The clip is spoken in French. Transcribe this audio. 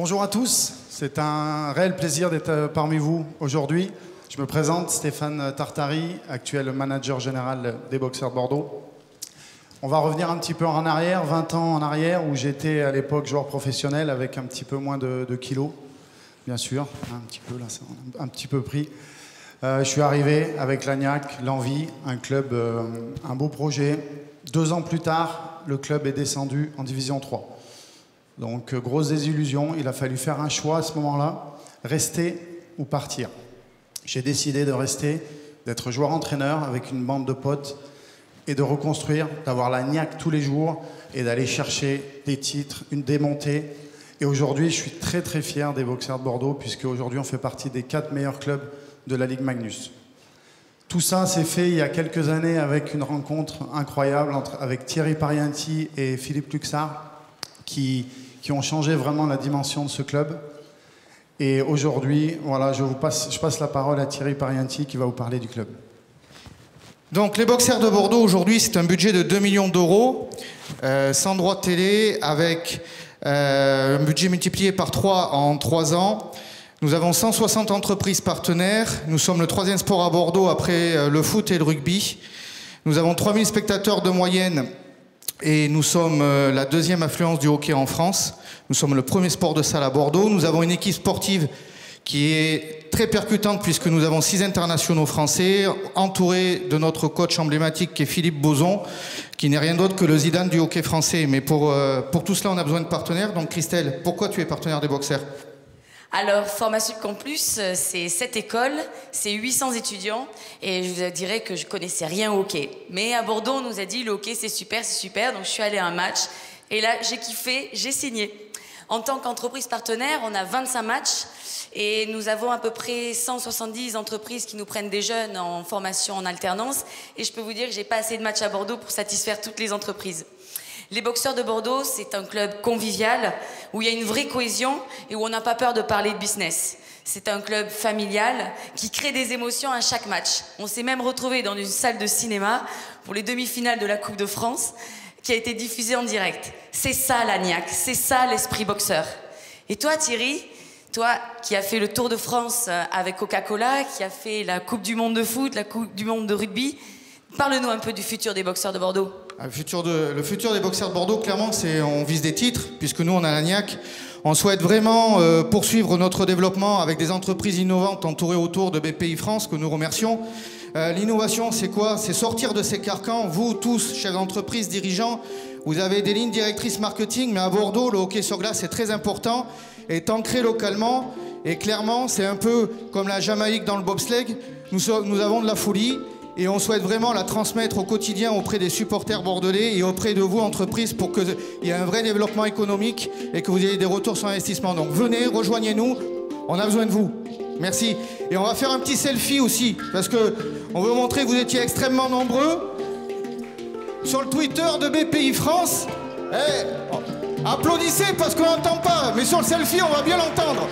Bonjour à tous, c'est un réel plaisir d'être parmi vous aujourd'hui. Je me présente, Stéphane Tartari, actuel manager général des Boxers de Bordeaux. On va revenir un petit peu en arrière, 20 ans en arrière, où j'étais à l'époque joueur professionnel avec un petit peu moins de kilos, bien sûr, un petit peu, là, c'est un petit peu pris. Je suis arrivé avec l'Agnac, l'envie, un club, un beau projet. 2 ans plus tard, le club est descendu en Division 3. Donc, grosse désillusion, il a fallu faire un choix à ce moment-là, rester ou partir. J'ai décidé de rester, d'être joueur-entraîneur avec une bande de potes et de reconstruire, d'avoir la niaque tous les jours et d'aller chercher des titres, une démontée. Et aujourd'hui, je suis très très fier des Boxers de Bordeaux puisque aujourd'hui on fait partie des 4 meilleurs clubs de la Ligue Magnus. Tout ça s'est fait il y a quelques années avec une rencontre incroyable avec Thierry Parienti et Philippe Luxart qui ont changé vraiment la dimension de ce club. Et aujourd'hui, voilà, je passe la parole à Thierry Parienti qui va vous parler du club. Donc les Boxers de Bordeaux aujourd'hui, c'est un budget de 2 millions d'euros, sans droit de télé, avec un budget multiplié par 3 en 3 ans. Nous avons 160 entreprises partenaires. Nous sommes le 3e sport à Bordeaux après le foot et le rugby. Nous avons 3000 spectateurs de moyenne et nous sommes la 2e affluence du hockey en France. Nous sommes le 1er sport de salle à Bordeaux. Nous avons une équipe sportive qui est très percutante puisque nous avons 6 internationaux français entourés de notre coach emblématique qui est Philippe Boson, qui n'est rien d'autre que le Zidane du hockey français. Mais pour tout cela, on a besoin de partenaires. Donc Christelle, pourquoi tu es partenaire des Boxers ? Alors, Formation Campus, c'est 7 écoles, c'est 800 étudiants, et je vous dirais que je connaissais rien au hockey. Mais à Bordeaux, on nous a dit, le hockey, c'est super, donc je suis allée à un match, et là, j'ai kiffé, j'ai signé. En tant qu'entreprise partenaire, on a 25 matchs, et nous avons à peu près 170 entreprises qui nous prennent des jeunes en formation en alternance, et je peux vous dire que j'ai pas assez de matchs à Bordeaux pour satisfaire toutes les entreprises. Les Boxers de Bordeaux, c'est un club convivial où il y a une vraie cohésion et où on n'a pas peur de parler de business. C'est un club familial qui crée des émotions à chaque match. On s'est même retrouvé dans une salle de cinéma pour les demi-finales de la Coupe de France qui a été diffusée en direct. C'est ça l'Agnac, c'est ça l'esprit boxeur. Et toi Thierry, toi qui as fait le Tour de France avec Coca-Cola, qui a fait la Coupe du Monde de foot, la Coupe du Monde de rugby, parle-nous un peu du futur des Boxers de Bordeaux. Le futur des Boxers de Bordeaux, clairement, c'est on vise des titres, puisque nous, on a l'Agnac. On souhaite vraiment poursuivre notre développement avec des entreprises innovantes entourées autour de BPI France, que nous remercions. L'innovation, c'est quoi? C'est sortir de ces carcans. Vous, tous, chefs d'entreprise, dirigeants, vous avez des lignes directrices marketing, mais à Bordeaux, le hockey sur glace, c'est très important, est ancré localement. Et clairement, c'est un peu comme la Jamaïque dans le bobsleigh. Nous avons de la folie. Et on souhaite vraiment la transmettre au quotidien auprès des supporters bordelais et auprès de vous, entreprises, pour qu'il y ait un vrai développement économique et que vous ayez des retours sur investissement. Donc venez, rejoignez-nous, on a besoin de vous. Merci. Et on va faire un petit selfie aussi, parce qu'on veut montrer que vous étiez extrêmement nombreux. Sur le Twitter de BPI France, applaudissez parce qu'on n'entend pas, mais sur le selfie, on va bien l'entendre.